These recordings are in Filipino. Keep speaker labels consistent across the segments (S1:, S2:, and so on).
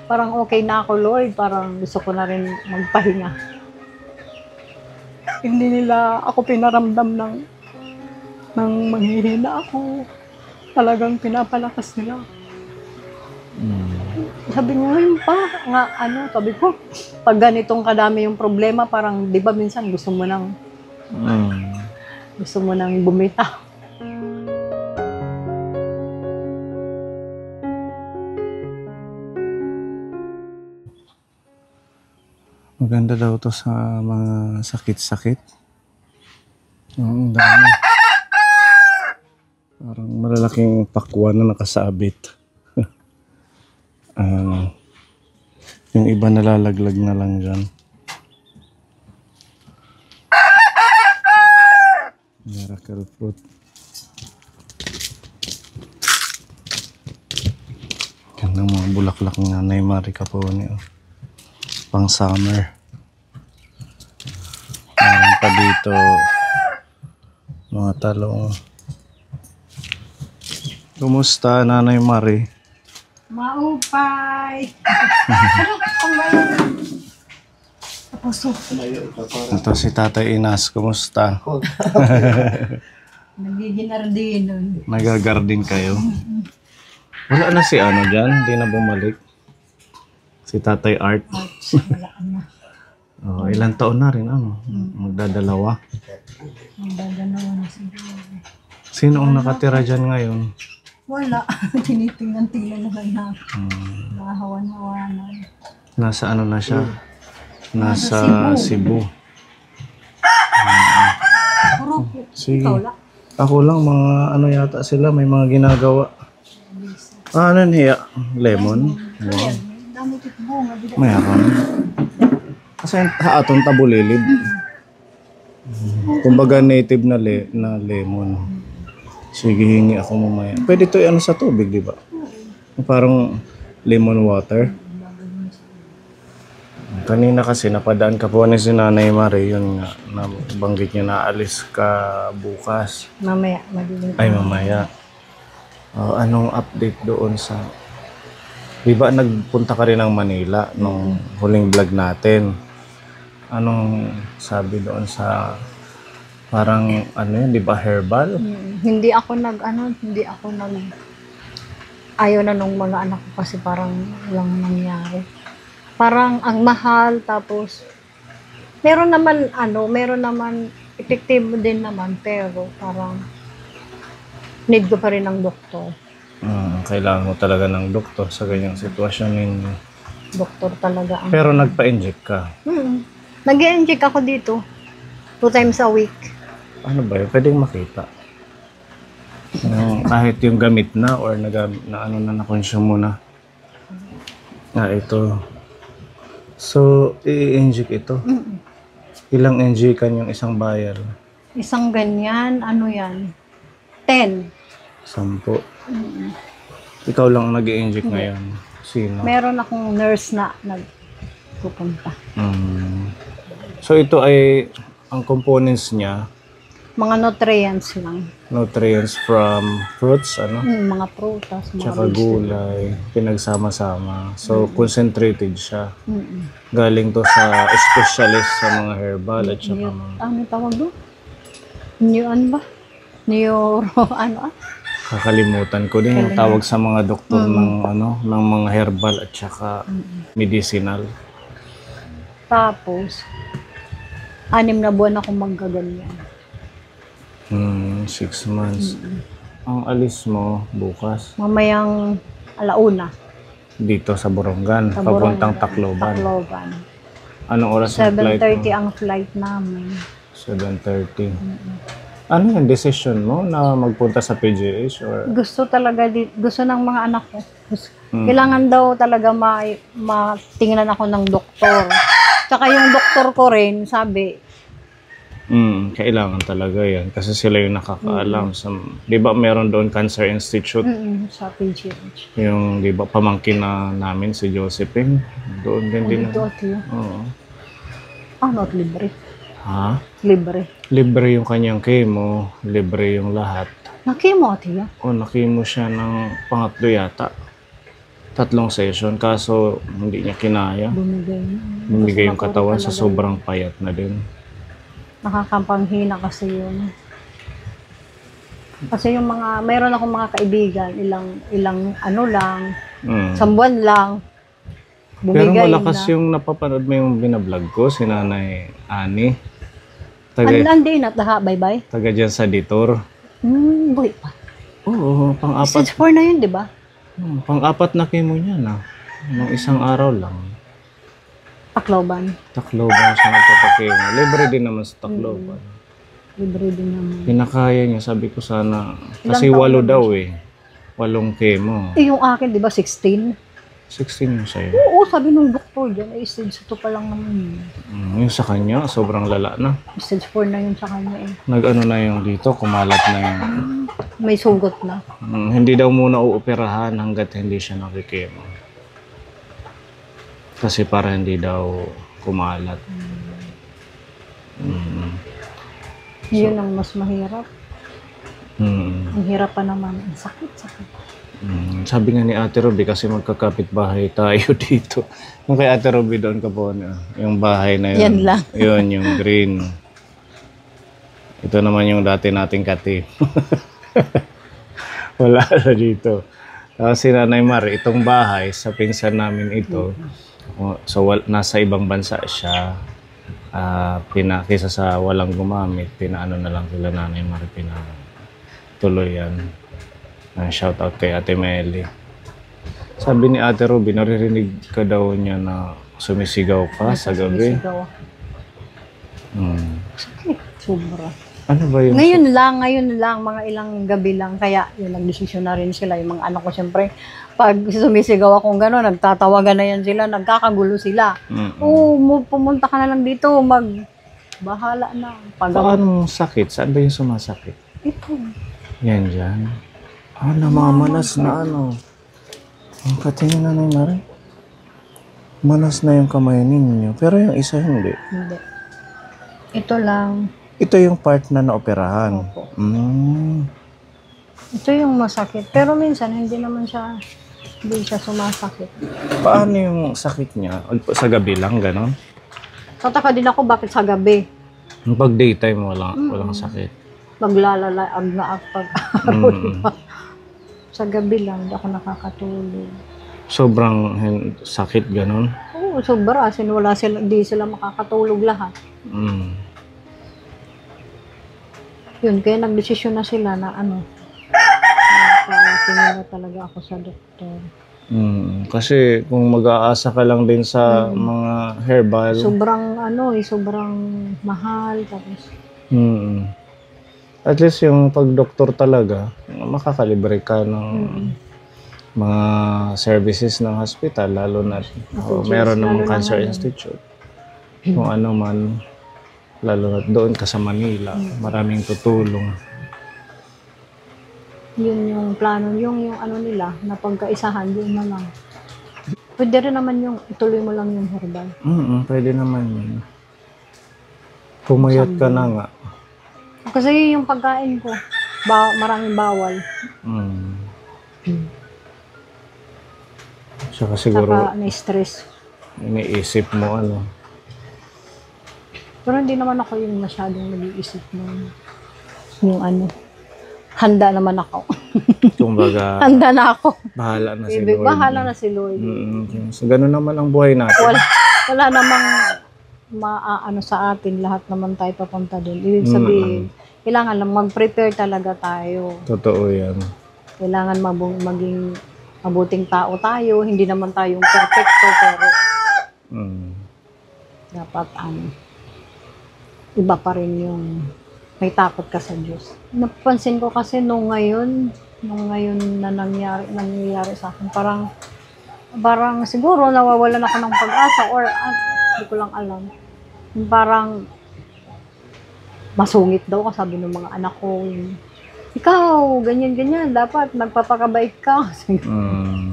S1: Parang okay na ako, Lord. Parang gusto ko na rin magpahinga. Hindi nila ako pinaramdam ng manghihina ako. Talagang pinapalakas nila. Sabi ko, ngayon pa, nga, sabi ko, pag ganitong kadami yung problema, parang, di ba minsan gusto mo nang bumitaw.
S2: Maganda daw to sa mga sakit-sakit. Ang dami. Parang malalaking pakwan na nakasabit. Yung iba nalalaglag na lang dyan. Miracle fruit. Yan ang mga bulaklak ng Nanay Mari Capone. Pang summer. Meron pa dito mga talong. Kumusta, Nanay Mari?
S1: Maupay!
S2: Ito si Tatay Inas. Kumusta?
S1: Nagiginardin nun.
S2: Nagagardin kayo? Wala na si ano dyan? Hindi na bumalik? Si Tatay Art?
S1: Wala na.
S2: Oh, ilang taon na rin ano? Magdadalawa.
S1: Magdadalawa na siguro.
S2: Sino ang nakatira dyan ngayon?
S1: Wala. Tinitingnan-tingnan na lang na. Nahawan-hawanan.
S2: Nasa ano na siya? Nasa Cebu.
S1: Puro
S2: Sige.
S1: ikaw lang.
S2: Ako lang, mga ano yata sila, may mga ginagawa. Ano niya? Lemon? Wow.
S1: Dami kit bunga.
S2: Mayroon. Kasi haatong tabulilid. Kumbaga native na, na lemon. Sige, hingi ako mamaya. Pwede to ano sa tubig, di ba? Parang lemon water. Kanina kasi napadaan ka po ni si Nanay Mari, yun nga, nabanggit niya na alis ka bukas.
S1: Mamaya. Magiging.
S2: Ay, mamaya. Anong update doon sa... Di ba nagpunta ka rin ng Manila nung huling vlog natin? Anong sabi doon sa... Parang ano yun, di ba herbal?
S1: Hindi ako ayaw na nung mga anak ko kasi parang walang nangyari. Parang ang mahal, tapos meron naman epektibo din naman, pero parang need ko pa rin ng doktor.
S2: Kailangan mo talaga ng doktor sa ganyang sitwasyon ninyo.
S1: Doktor talaga ang...
S2: Pero nagpa-inject ka.
S1: Nag-i-inject ako dito 2 times a week.
S2: Ano ba yun? Pwedeng makita. Kahit yung gamit na or na-consume mo na. Ito. So, i-inject ito. Ilang NG kan yung isang bayar?
S1: Isang ganyan, ano yan? 10.
S2: 10. Ikaw lang nag-i-inject ngayon. Sino?
S1: Meron akong nurse na nagpupunta.
S2: So, ito ay, ang components niya,
S1: Mga nutrients lang.
S2: nutrients from fruits,
S1: Mga prutas, mga
S2: tsaka gulay, pinagsama-sama. So, concentrated siya. Galing to sa specialist sa mga herbal at saka mga...
S1: Ano tawag doon?
S2: Kakalimutan ko din yung tawag sa mga doktor ng ng mga herbal at saka medicinal.
S1: Tapos, 6 na buwan ako magkaganyan.
S2: 6 months. Ang alis mo bukas
S1: Mamayang 1:00
S2: dito sa Borongan,
S1: sa
S2: papuntang
S1: Borongan,
S2: Tacloban. Anong oras ang flight
S1: 7:30
S2: mo?
S1: ang flight namin.
S2: 7:30. Ano yung decision mo na magpunta sa PGH or
S1: Gusto ng mga anak ko. Kailangan daw talaga matingnan ako ng doktor. Tsaka yung doktor ko rin, sabi,
S2: kailangan talaga yan kasi sila yung nakakaalam sa, di ba meron doon Cancer Institute,
S1: sa PGH.
S2: yung di ba pamangkin na namin si Josephine, doon din
S1: Dito at yun.
S2: Oo.
S1: Not libre.
S2: Ha?
S1: Libre.
S2: Libre yung kanyang chemo, libre yung lahat.
S1: Nakimo at yun.
S2: O nakimo siya ng pangatlo yata. 3 session, kaso hindi niya kinaya. Bumigay yung katawan sa sobrang payat na din.
S1: Nakakapanghina kasi yun. Kasi yung mga, mayroon akong mga kaibigan, ilang ano lang, isang buwan lang,
S2: Pero
S1: bumigay
S2: malakas
S1: na.
S2: yung napapanood mo yung binablog ko, si Nanay Ani.
S1: Andi na, bye-bye.
S2: Taga dyan sa Ditor.
S1: Buhay pa.
S2: Oo, pang-apat.
S1: Stage 4 na yun, di ba?
S2: Pang-apat na chemo niya na. Nung isang araw lang.
S1: Tacloban.
S2: Tacloban siya nagpapakemo. Libre din naman sa Tacloban.
S1: Libre din naman.
S2: Pinakaya niya, sabi ko sana.
S1: Ilang
S2: Kasi
S1: taon
S2: 8
S1: na
S2: daw eh. 8 chemo.
S1: Eh, yung akin, di ba, 16?
S2: 16 yung sa'yo.
S1: Oo, sabi nung doktor dyan, ay stage 2 pa lang naman yun.
S2: Yung sa kanya, sobrang lala na.
S1: Stage 4 na yun sa kanya eh.
S2: Nag-ano na yung dito, kumalat na yung...
S1: May sugot na.
S2: Hindi daw muna uoperahan hanggat hindi siya nakikemo. Kasi para hindi daw kumalat.
S1: Yun ang mas mahirap. Ang hirap pa naman. Ang sakit.
S2: Sabi nga ni Ate Ruby, kasi magkakapit bahay tayo dito. Yung kay Ate Ruby doon ka po, yung bahay na yun.
S1: Yan lang.
S2: Yun, yung green. Ito naman yung dati nating kati. Wala na dito. Tapos si Nanay Mar, itong bahay, sa pinsan namin ito, so nasa ibang bansa siya. Kisa sa walang gumamit, pinaano na lang sila Nanay Mar, pinatuloy yan. Shout out kay Ate Meli. Sabi ni Ate Ruby, naririnig ka daw niya na sumisigaw ka sa gabi.
S1: Sumisigaw. Sakit. Sobra.
S2: Ano ba yung...
S1: Ngayon lang, mga ilang gabi lang. Kaya yun, nagdesisyon na rin sila. Yung mga anak ko, siyempre, pag sumisigaw akong gano'n, nagtatawagan na yan sila, nagkakagulo sila. Pumunta ka na lang dito, bahala na.
S2: Paano sakit? Saan ba yung sumasakit?
S1: Ito.
S2: Yan dyan. Namamanas na ano. Ang katingin na Mari. Manas na yung kamay ninyo. Pero yung isa hindi.
S1: Hindi. Ito lang.
S2: Ito yung part na naoperahan.
S1: Opo. Ito yung masakit. Pero minsan, hindi siya sumasakit.
S2: Paano yung sakit niya? Sa gabi lang, ganon?
S1: Tataka din ako bakit sa gabi.
S2: Pag daytime, walang sakit.
S1: Maglalalaag na pag sa gabi lang, hindi ako nakakatulog.
S2: Sobrang sakit, ganon?
S1: Oo, sobra. Hindi sila makakatulog lahat. Yun, kaya nagdesisyon na sila na tingin na talaga ako sa doktor.
S2: Kasi kung mag-aasa ka lang din sa mga herbal.
S1: Sobrang sobrang mahal. Tapos,
S2: at least yung pag-doktor talaga, makakalibre ka ng mga services ng hospital, lalo na meron namang Cancer Institute. Kung ano man, lalo na doon ka sa Manila, maraming tutulong.
S1: Yun yung plano, yung nila, na pagkaisahan, yun na lang. Pwede rin naman yung ituloy mo lang yung herbal.
S2: Pwede naman yun. Pumayat ka na nga.
S1: Kasi yung pagkain ko, maraming bawal.
S2: Saka siguro,
S1: Saka na-stress.
S2: iniisip mo
S1: Pero hindi naman ako yung masyadong nag-iisip yung handa naman ako.
S2: Kumbaga,
S1: Handa na ako.
S2: bahala na si Lord.
S1: Bahala na si Lord.
S2: So, ganun naman ang buhay natin.
S1: Wala namang sa atin, lahat naman tayo papunta doon. Ibig sabihin, kailangan lang mag-prepare talaga tayo.
S2: Totoo yan.
S1: Kailangan maging mabuting tao tayo. Hindi naman tayong perfecto, pero dapat iba pa rin yung may takot ka sa Diyos. Napansin ko kasi nung ngayon na nangyayari sa akin, parang siguro nawawalan ako ng pag-asa or hindi ko lang alam. Parang masungit daw ka, sabi ng mga anak ko. Ikaw, ganyan, dapat magpapakabait ka.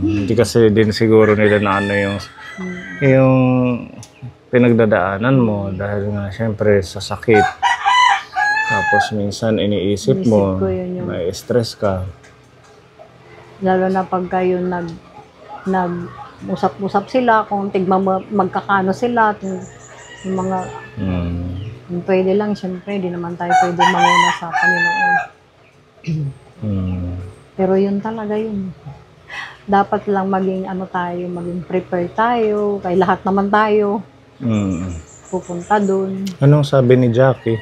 S2: Hindi kasi din siguro nila na yung pinagdadaanan mo dahil nga syempre sa sakit. Tapos minsan iniisip mo, may stress ka.
S1: Lalo na pagka yun nag-usap-usap sila kung magkakano sila, yung mga kung pwede lang, syempre, di naman tayo pwede manguna sa Panginoon. Pero yun talaga yun. Dapat lang maging maging prepare tayo, kay lahat naman tayo pupunta dun.
S2: Anong sabi ni Jackie?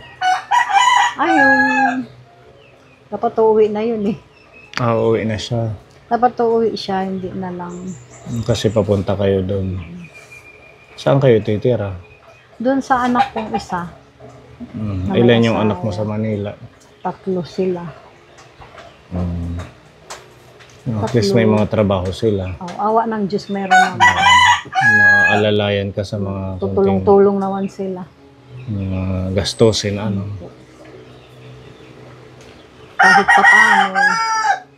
S1: Ayun, dapat uuwi na yun eh.
S2: Uwi na siya.
S1: Dapat uuwi siya, hindi na lang.
S2: Kasi papunta kayo doon. Saan kayo titira?
S1: Doon sa anak kong isa,
S2: Ilan yung anak mo sa Manila?
S1: 3 sila.
S2: At least may mga trabaho sila.
S1: Awa ng Diyos, meron naman.
S2: Alalayan ka sa mga
S1: Tutulong-tulong naman sila.
S2: mga gastusin,
S1: Kahit pa paano,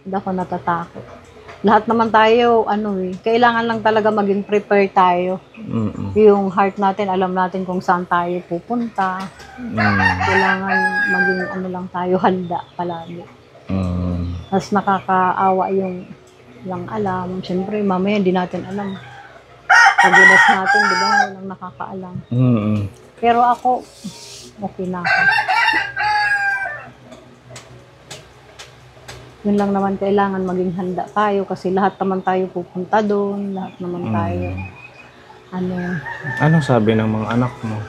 S1: hindi ako natatakot. Lahat naman tayo, kailangan lang talaga maging prepare tayo. Yung heart natin, alam natin kung saan tayo pupunta. Kailangan maging lang tayo, handa palagi. Mas nakakaawa yung lang alam. Siyempre, mamaya hindi natin alam. Pagulas natin, di ba? Walang nakakaalam. Pero ako, okay na ako. Yun lang naman, kailangan maging handa tayo kasi lahat naman tayo pupunta doon, lahat naman tayo.
S2: Anong sabi ng mga anak mo?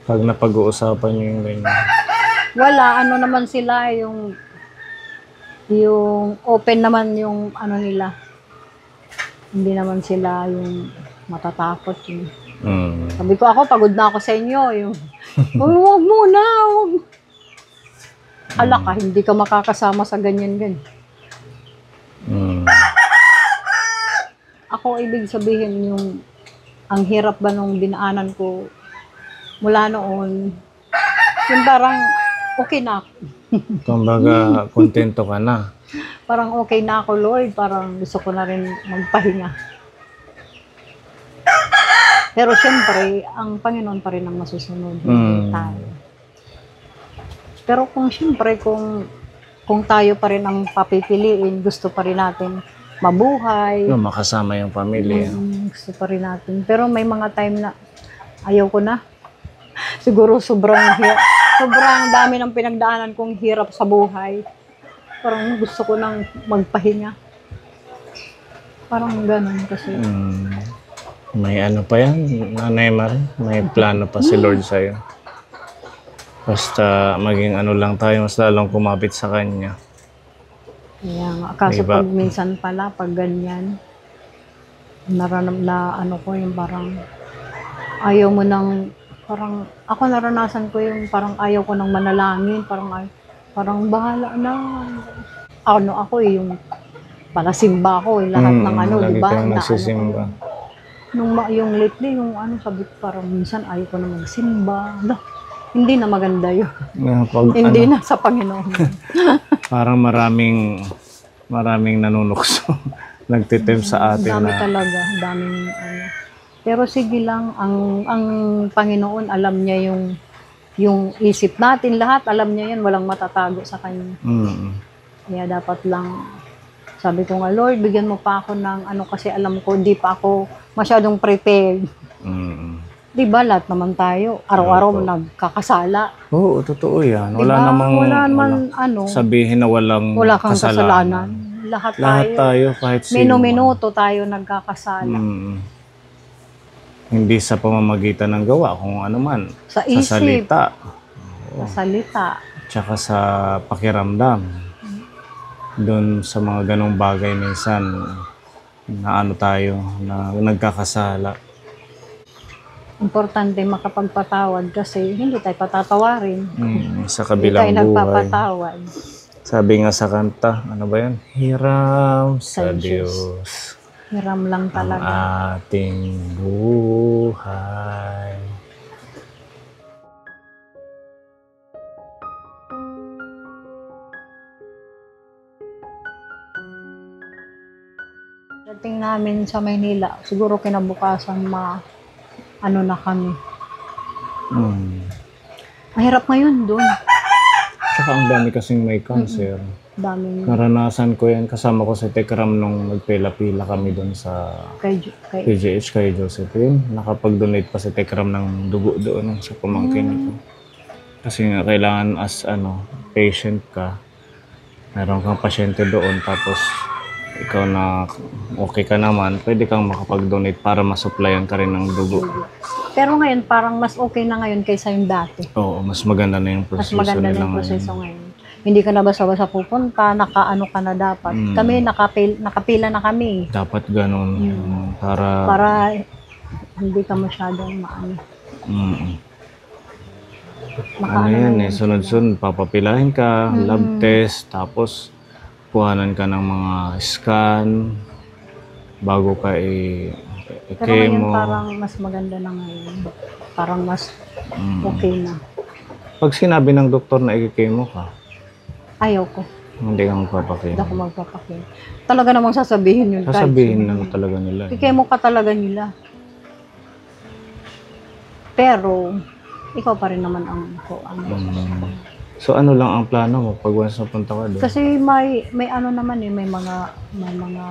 S2: Pag napag-uusapan niyo yung ganyan?
S1: Wala, naman sila, yung open naman yung nila. Hindi naman sila yung matatakot yun. Sabi ko, ako, pagod na ako sa inyo. Yung, huwag muna, huwag. Ala ka, hindi ka makakasama sa ganyan-ganyan. Ako, ibig sabihin, ang hirap ba nung dinaanan ko mula noon, yung parang okay na ako.
S2: Kumbaga, kontento ka na.
S1: Parang okay na ako, Lord. Parang gusto ko na rin magpahinga. Pero syempre, ang Panginoon pa rin ang masusunod. Hindi tayo. Pero kung tayo pa rin ang papipiliin, gusto pa rin natin mabuhay.
S2: Makasama yung pamilya.
S1: Gusto pa rin natin. Pero may mga time na ayaw ko na. Siguro sobrang dami ng pinagdaanan kong hirap sa buhay. Parang gusto ko nang magpahinga. Parang ganun kasi.
S2: May pa yan, Nanay Mari? May plano pa si Lord sa'yo. Basta maging lang tayo, mas lalong kumapit sa Kanya.
S1: Kaya nga, kaso
S2: Diba?
S1: pag minsan pala, pag ganyan, ko yung parang ayaw mo nang, parang ako naranasan ko yung parang ayaw ko nang manalangin, parang bahala na. Ako yung palasimba ko, lahat ng
S2: lagi
S1: diba?
S2: kang nagsisimba.
S1: Yung lately, sabi ko parang minsan ayaw ko na magsimba. Hindi na maganda yun. Hindi na sa Panginoon.
S2: Parang maraming nanunukso. Nagtitem sa atin
S1: Dami talaga, daming Pero sige lang, ang Panginoon, alam niya yung isip natin, lahat, alam niya yan, walang matatago sa Kanya. Kaya dapat lang, sabi ko nga, Lord, bigyan mo pa ako ng kasi alam ko, di pa ako masyadong prepared. Diba, lahat naman tayo, araw-araw nagkakasala.
S2: Oo, totoo yan.
S1: Diba? Wala naman,
S2: sabihin na wala kang kasalanan.
S1: Lahat
S2: tayo, kahit sino.
S1: Minuto tayo nagkakasala.
S2: Hindi sa pamamagitan ng gawa, kung ano man.
S1: Sa isip.
S2: Sa salita.
S1: Sa salita.
S2: Tsaka sa pakiramdam. Doon sa mga ganong bagay minsan na tayo, na nagkakasala.
S1: Importante makapagpatawad kasi hindi tayo patatawarin.
S2: Sa kabilang
S1: hindi tayo
S2: buhay.
S1: nagpapatawad.
S2: Sabi nga sa kanta, ano ba yan? Hiram sa Diyos.
S1: Hiram lang talaga.
S2: Ang ating buhay.
S1: Dating namin sa Maynila, siguro kinabukasan na kami. Mahirap ngayon doon.
S2: Tsaka ang dami kasing may cancer.
S1: daming
S2: Naranasan ko yan. Kasama ko sa Tekram nung nagpila-pila kami doon sa
S1: kay
S2: PGH kay Josephine. Nakapag-donate pa sa Tekram ng dugo doon sa pamangkin ko. Kasi nga kailangan as patient ka. Meron kang pasyente doon tapos ikaw na okay ka naman, pwede kang makapag-donate para masupplyan ka rin ng dugo.
S1: Pero ngayon, parang mas okay na ngayon kaysa yung dati.
S2: Oo, mas maganda na yung
S1: Mas
S2: proseso
S1: maganda na
S2: nila
S1: yung
S2: ngayon.
S1: proseso ngayon. Hindi ka na basta-basta pupunta, nakaano ka na dapat. Kami, nakapila na kami.
S2: Dapat ganun. Para
S1: Para hindi ka masyadong maano.
S2: ano
S1: Makaano
S2: yan
S1: na
S2: eh, sunod-sunod, papapilahin ka, lab test, tapos kuhanan ka ng mga scan bago ka
S1: Pero ngayon
S2: i-chemo.
S1: parang mas maganda na ngayon. Parang mas okay na.
S2: Pag sinabi ng doktor na i-chemo ka,
S1: Ayaw ko.
S2: hindi ka
S1: Hindi
S2: magpapachemo.
S1: ako magpapakil. Talaga namang sasabihin yun.
S2: Sasabihin na talaga nila.
S1: Ikemo ka talaga nila. Pero, ikaw pa rin naman ang
S2: So ano lang ang plano mo pag once napunta ka doon?
S1: Kasi may ano naman may mga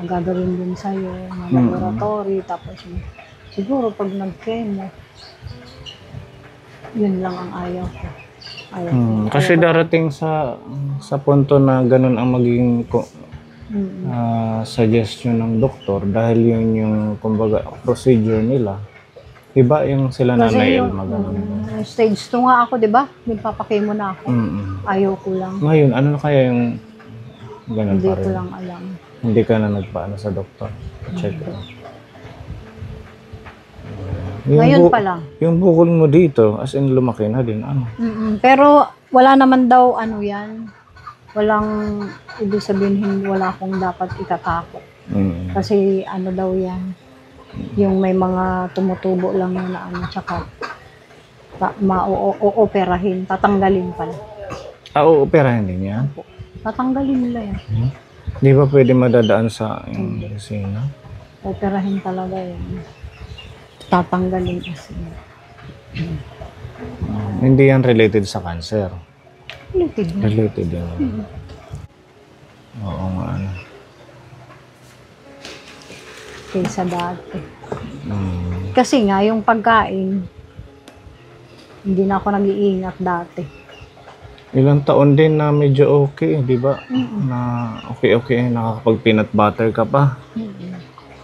S1: gagawin din sa iyo, mga laboratory, tapos siguro pag nag-chemo, yun lang ang ayaw ko.
S2: Kasi darating sa punto na ganun ang magiging suggestion ng doktor dahil yun yung kumbaga procedure nila. Iba yung sila Nanay Elma ganun.
S1: Stage 2 nga ako, di ba? Nagpapakemo na ako. Ayaw ko lang.
S2: Ngayon, ano na kaya yung ganun
S1: Hindi
S2: pa
S1: ko
S2: rin?
S1: lang alam.
S2: Hindi ka na nagpaano sa doktor? Check.
S1: Ngayon pa lang.
S2: Yung bukol mo dito, as in lumaki na din. Ano?
S1: Pero wala naman daw ano yan. Walang, ibig sabihin, wala akong dapat itatakot. Kasi ano daw yan. Yung may mga tumutubo lang na ano, tsaka ma-operahin, tatanggalin pala.
S2: Operahin din yan?
S1: Tatanggalin nila yan.
S2: Di ba pwede madadaan sa kusina?
S1: Operahin talaga yan. Tatanggalin kasi.
S2: Hindi yan related sa cancer.
S1: Related na.
S2: Related yan. Oo nga. Ano.
S1: Kaysa dati. Kasi nga, yung pagkain, hindi na ako nag-iingat dati.
S2: Ilang taon din na medyo okay, di ba? Na okay, nakakapag peanut butter ka pa.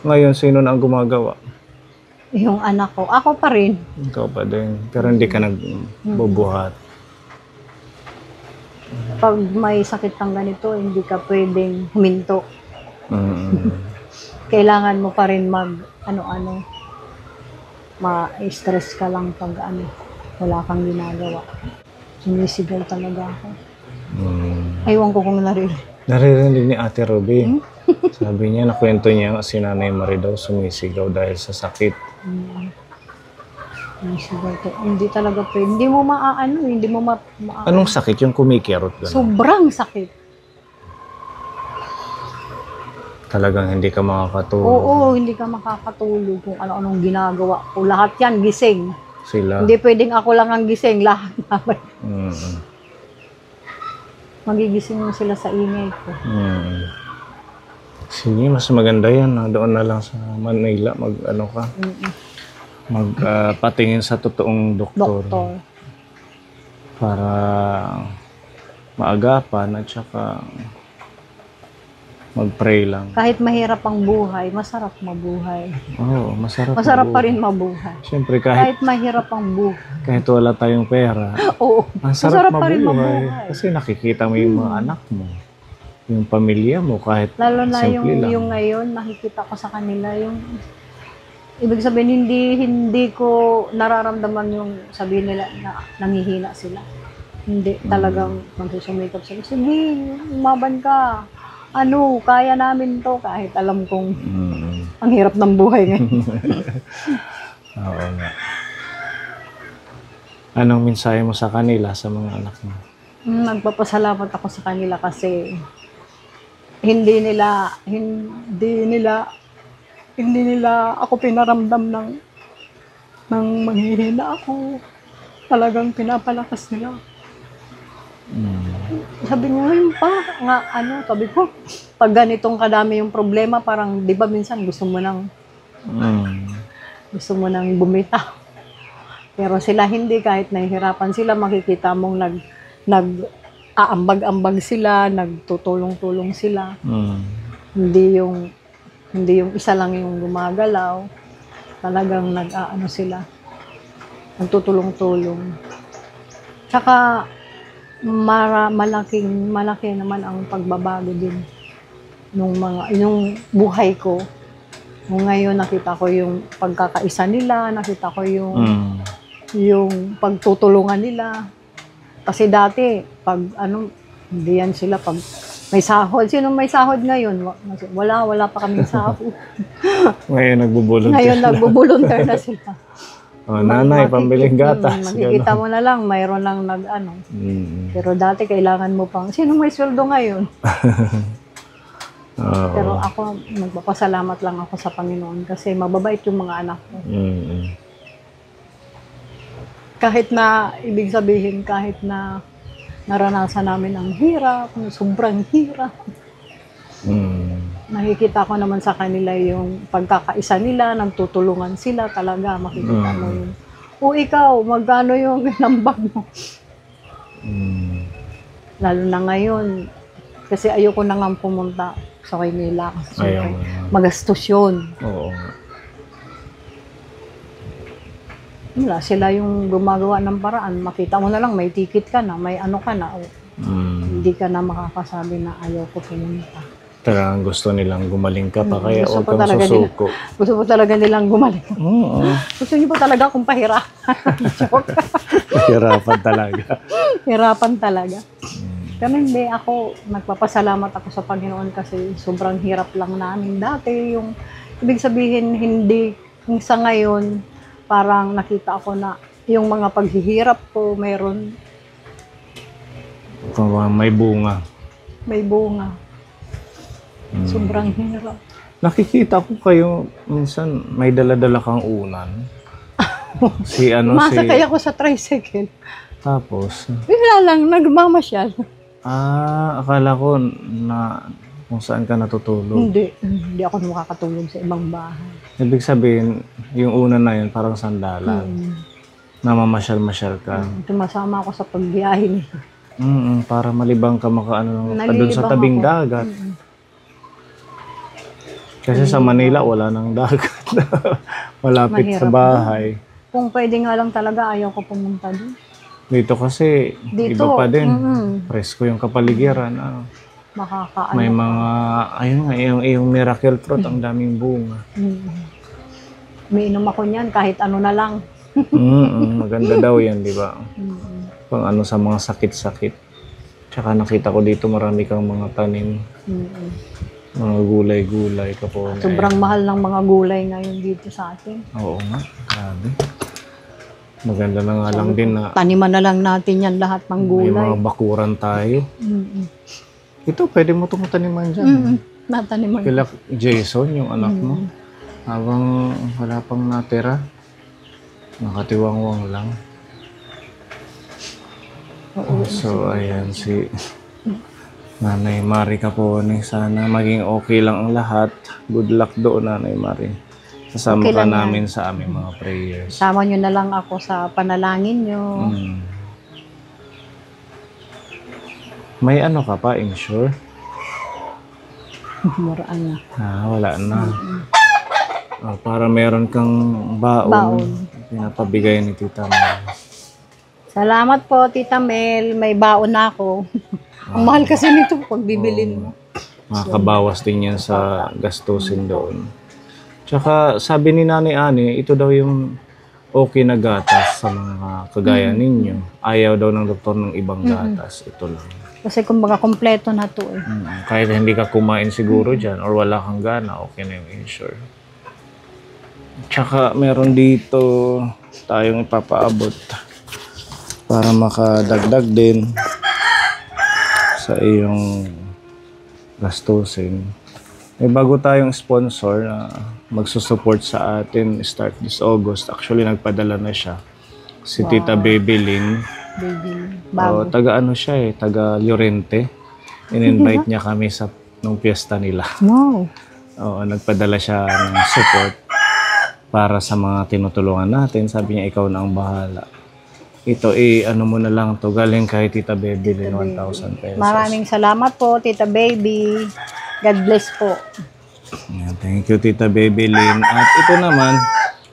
S2: Ngayon, sino na ang gumagawa?
S1: Yung anak ko, ako pa rin.
S2: Ikaw pa din. Pero hindi ka nagbubuhat.
S1: Pag may sakit kang ganito, hindi ka pwedeng huminto. Kailangan mo pa rin ma-stress ka lang pag wala kang ginagawa. Sumisigaw talaga ako. Aywan ko kung
S2: Naririnig ni Ate Ruby. Sabi niya, nakwento niya si Nanay Marie daw sumisigaw dahil sa sakit.
S1: Sumisigaw to. Hindi talaga pwede. Hindi mo hindi mo
S2: Anong sakit? Yung kumikirot gano'n?
S1: sobrang sakit.
S2: Talagang hindi ka makakatulog.
S1: Oo, hindi ka makakatulog kung ano-anong ginagawa ko. Lahat yan, gising.
S2: Sila.
S1: Hindi pwedeng ako lang ang gising. Lahat naman. Magigising mo sila sa ingay ko.
S2: Sige, mas maganda yan. Doon na lang sa Manila. Magpatingin sa totoong doktor. Para maagapan at saka mag-pray lang.
S1: Kahit mahirap ang buhay, masarap mabuhay.
S2: Oo, masarap.
S1: Masarap pa rin mabuhay.
S2: Siyempre,
S1: Kahit mahirap ang buhay.
S2: kahit wala tayong pera,
S1: Oo,
S2: ang sarap
S1: masarap pa rin
S2: mabuhay.
S1: mabuhay.
S2: Kasi nakikita mo yung mga anak mo, yung pamilya mo, kahit
S1: Lalo na
S2: simple lang.
S1: yung ngayon, nakikita ko sa kanila yung ibig sabihin hindi ko nararamdaman yung sabihin nila na nangihina sila. Hindi talagang magsusumikap sila. Sige, umaban ka. Kaya namin to kahit alam kong ang hirap ng buhay ngayon.
S2: Oo nga. Anong mensahe mo sa kanila, sa mga anak mo?
S1: Nagpapasalamat ako sa kanila kasi hindi nila ako pinaramdam ng manghihina ako. Talagang pinapalakas nila.
S3: Sabi niya, ngayon pa, nga, sabi ko, pag ganitong kadami yung problema, parang, di ba minsan
S2: Mm.
S3: gusto mo nang bumitaw. Pero sila hindi, kahit nahihirapan sila, makikita mong aambag-ambag sila, nagtutulong-tulong sila.
S2: Mm.
S3: Hindi yung isa lang yung gumagalaw. Talagang sila, nagtutulong-tulong. Tsaka, malaki naman ang pagbabago din yung buhay ko. Nung ngayon nakita ko yung pagkakaisa nila, nakita ko yung pagtutulungan nila. Kasi dati pag hindi yan sila pag may sahod. Sino may sahod ngayon? Wala pa kaming sahod.
S2: Ngayon nagbubulunter.
S3: Ngayon nagbubulunter na sila.
S2: Nanay, pambiling gatas.
S3: Makikita mo na lang, mayroon lang Pero dati kailangan mo pang, sino may sweldo ngayon? Pero ako, magpapasalamat lang ako sa Panginoon kasi mababait yung mga anak ko. Kahit na, ibig sabihin, kahit na naranasan namin ang hirap, sobrang hirap. Nakikita ko naman sa kanila yung pagkakaisa nila, nagtutulungan sila talaga, makikita mo yun. O ikaw, magkano yung nambag mo? Lalo na ngayon, kasi ayoko na nga pumunta sa Kaynila. Magastos yun.
S2: Oo.
S3: Wala, sila yung gumagawa ng paraan. Makita mo na lang, may ticket ka na, may ano ka na. Hindi ka na makakasabi na ayaw ko pumunta.
S2: Talagang gusto nilang gumaling ka pa, kaya
S3: Gusto
S2: huwag
S3: ko
S2: kang
S3: talaga
S2: susuko.
S3: Gusto mo talaga nilang gumaling.
S2: Oo.
S3: Gusto niyo po talaga akong pahira. Joke.
S2: Hirapan talaga.
S3: Hirapan talaga. Pero hindi, ako, nagpapasalamat ako sa Panginoon kasi sobrang hirap lang namin dati. Yung, ibig sabihin, hindi, yung sa ngayon, parang nakita ako na yung mga paghihirap ko, mayroon.
S2: May bunga.
S3: May bunga. Sobrang hirap.
S2: Nakikita ko kayo, minsan may dala-dala kang unan.
S3: Masakay ako sa tricycle.
S2: Tapos?
S3: Bigla lang, nagmamasyal.
S2: Akala ko na kung saan ka natutulog.
S3: Hindi ako makakatulog sa ibang bahay.
S2: Ibig sabihin, yung unan na yun parang sandalan. Namamasyal-masyal ka.
S3: Tumasama ako sa pagbiyahe nila.
S2: Para malibang ka doon sa tabing dagat. Kasi sa Manila, wala nang dagat. Malapit
S3: Mahirap
S2: sa bahay.
S3: Kung pwede nga lang talaga, ayaw ko pumunta doon.
S2: Dito kasi, iba pa din. Presko yung kapaligiran.
S3: Makakaano.
S2: May mga, ayun nga, yung miracle fruit, ang daming bunga.
S3: Umiinom ako niyan, kahit ano na lang.
S2: Maganda daw yan, di ba? Pang ano sa mga sakit-sakit. Tsaka nakita ko dito marami kang mga tanim. Mga gulay-gulay ka po.
S3: Sobrang mahal ng mga gulay ngayon dito sa atin.
S2: Oo nga, grabe. Maganda na nga lang din na
S3: taniman na lang natin yan lahat ng
S2: may
S3: gulay.
S2: mga bakuran tayo. Ito, pwede mo itong taniman dyan.
S3: Nataniman.
S2: Kila Jason, yung anak mo. Habang wala pang natira, nakatiwangwang lang. So, ayan si Nanay Mari Capone. Sana maging okay lang ang lahat. Good luck doon, Nanay Mari. Kasama
S3: Okay
S2: ka
S3: lang
S2: namin sa aming mga prayers.
S3: Sama nyo na lang ako sa panalangin nyo.
S2: May ano ka pa, insure?
S3: Muraan na.
S2: Wala na. Para meron kang baon. Pinapabigay ni Tita Mel.
S3: Salamat po, Tita Mel. May baon na ako. Ang mahal kasi nito pag bibilin mo.
S2: Makakabawas din yan sa gastusin doon. Tsaka sabi ni Nanay Ani, ito daw yung okay na gatas sa mga kagaya ninyo. Ayaw daw ng doktor ng ibang gatas. Ito lang.
S3: Kasi kumbaga kompleto na to eh.
S2: Kahit hindi ka kumain siguro dyan or wala kang gana, okay na yung insure. Tsaka meron dito tayong ipapaabot para makadagdag din sa iyong gastusin. May bago tayong sponsor na magsusupport sa atin start this August. Actually, nagpadala na siya. Si Tita Babylin.
S3: baby.
S2: Oo,
S3: Bago.
S2: taga ano siya eh, taga Llorente. In-invite niya kami sa nung piyesta nila.
S3: Wow.
S2: Oo, nagpadala siya ng support para sa mga tinutulungan natin. Sabi niya, ikaw na ang bahala. Ito, ano mo na lang to, galing kay Tita Bebelyn, 1,000 pesos.
S3: Maraming salamat po, Tita Baby. God bless po.
S2: Yan, thank you, Tita Bebelyn. At ito naman,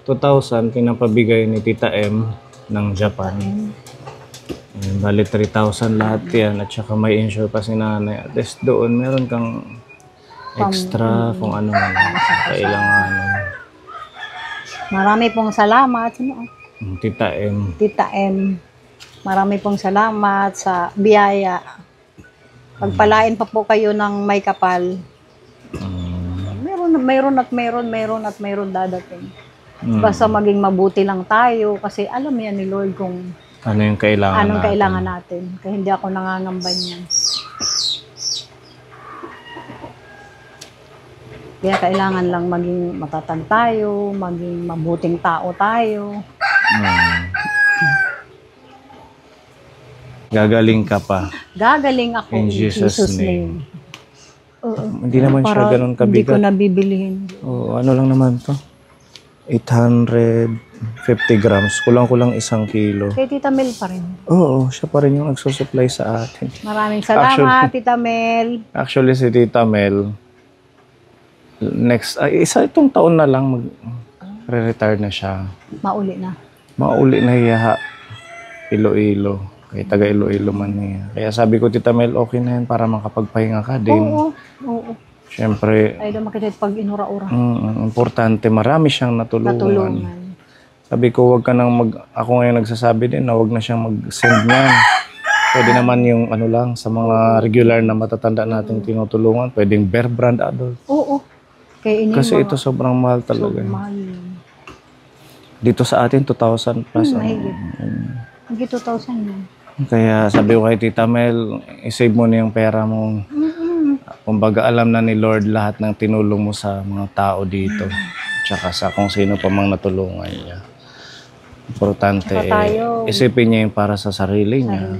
S2: 2,000, pinapabigay ni Tita M ng Japan. Yan, bali 3,000 lahat yan. At saka may insure pa si nanay. At least doon, meron kang extra kung ano man kailangan.
S3: Marami pong salamat.
S2: Tita M.
S3: Tita M. Marami pong salamat sa biyaya. Pagpalain pa po kayo ng may kapal. Meron at meron dadating. Basta maging mabuti lang tayo kasi alam yan ni Lord kung
S2: Ano yung kailangan
S3: anong
S2: natin.
S3: kailangan natin. Kaya hindi ako nangangamba niyan. Kaya kailangan lang maging matatag tayo, maging mabuting tao tayo.
S2: Gagaling ka pa.
S3: Gagaling ako
S2: In Jesus' name.
S3: Oo.
S2: Hindi naman siya
S3: Para
S2: ganun
S3: hindi ko
S2: kabigat.
S3: nabibilihin.
S2: Oo, ano lang naman to? 850 grams. Kulang-kulang 1 kilo.
S3: Kay Tita Mel pa rin.
S2: Oo, siya pa rin yung nagsusupply sa atin.
S3: Maraming salamat, Tita Mel.
S2: Actually, si Tita Mel, itong taon na lang re-retire na siya.
S3: Mauli na.
S2: Mauli na hiya. Iloilo. Kaya taga Iloilo man niya. Kaya sabi ko, Tita Mel, okay na yan para makapagpahinga ka din.
S3: Oo.
S2: Siyempre,
S3: Ay, daw makita pag inura-ura.
S2: importante, marami siyang natulungan. Sabi ko, wag ka nang ako ngayon nagsasabi din na wag na siyang mag-send niyan. Pwede naman yung ano lang, sa mga regular na matatanda natin tinutulungan, pwedeng Bear Brand adult.
S3: Oo. Kaya
S2: Kasi ito sobrang mahal talaga.
S3: mahal yun.
S2: Dito sa atin, 2,000 plus.
S3: Mahigit. Hanggang 2,000 yun.
S2: Kaya sabi ko kay Tita Mel, i-save mo na yung pera mo. Kumbaga alam na ni Lord lahat ng tinulong mo sa mga tao dito. Tsaka sa kung sino pa mang natulungan niya. Importante, isipin niya yung para sa sarili niya.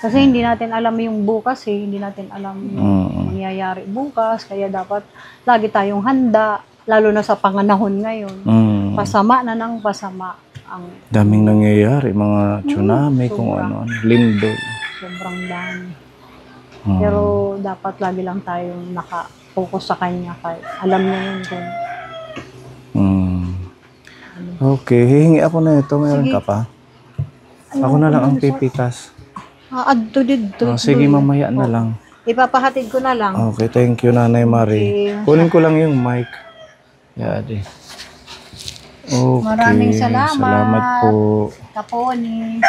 S3: Kasi hindi natin alam yung bukas Hindi natin alam yung mangyayari bukas. Kaya dapat lagi tayong handa. Lalo na sa panganahon ngayon. Pasama na ng pasama. Ang
S2: Daming nangyayari, mga tsunami, kung ano, lindol.
S3: sobrang dami. Pero dapat lagi lang tayong naka-focus sa Kanya. Kaya alam niya yun kung
S2: Okay, hihingi ako na ito. Meron
S3: Sige.
S2: ka pa? Ako na lang ang pipitas.
S3: adto dito.
S2: Sige, mamaya na lang.
S3: Ipapahatid ko na lang.
S2: Okay, thank you, Nanay Marie.
S3: Okay.
S2: Kunin ko lang yung mic. Yadi. Okay.
S3: Maraming salamat.
S2: Salamat po.
S3: Kaponi.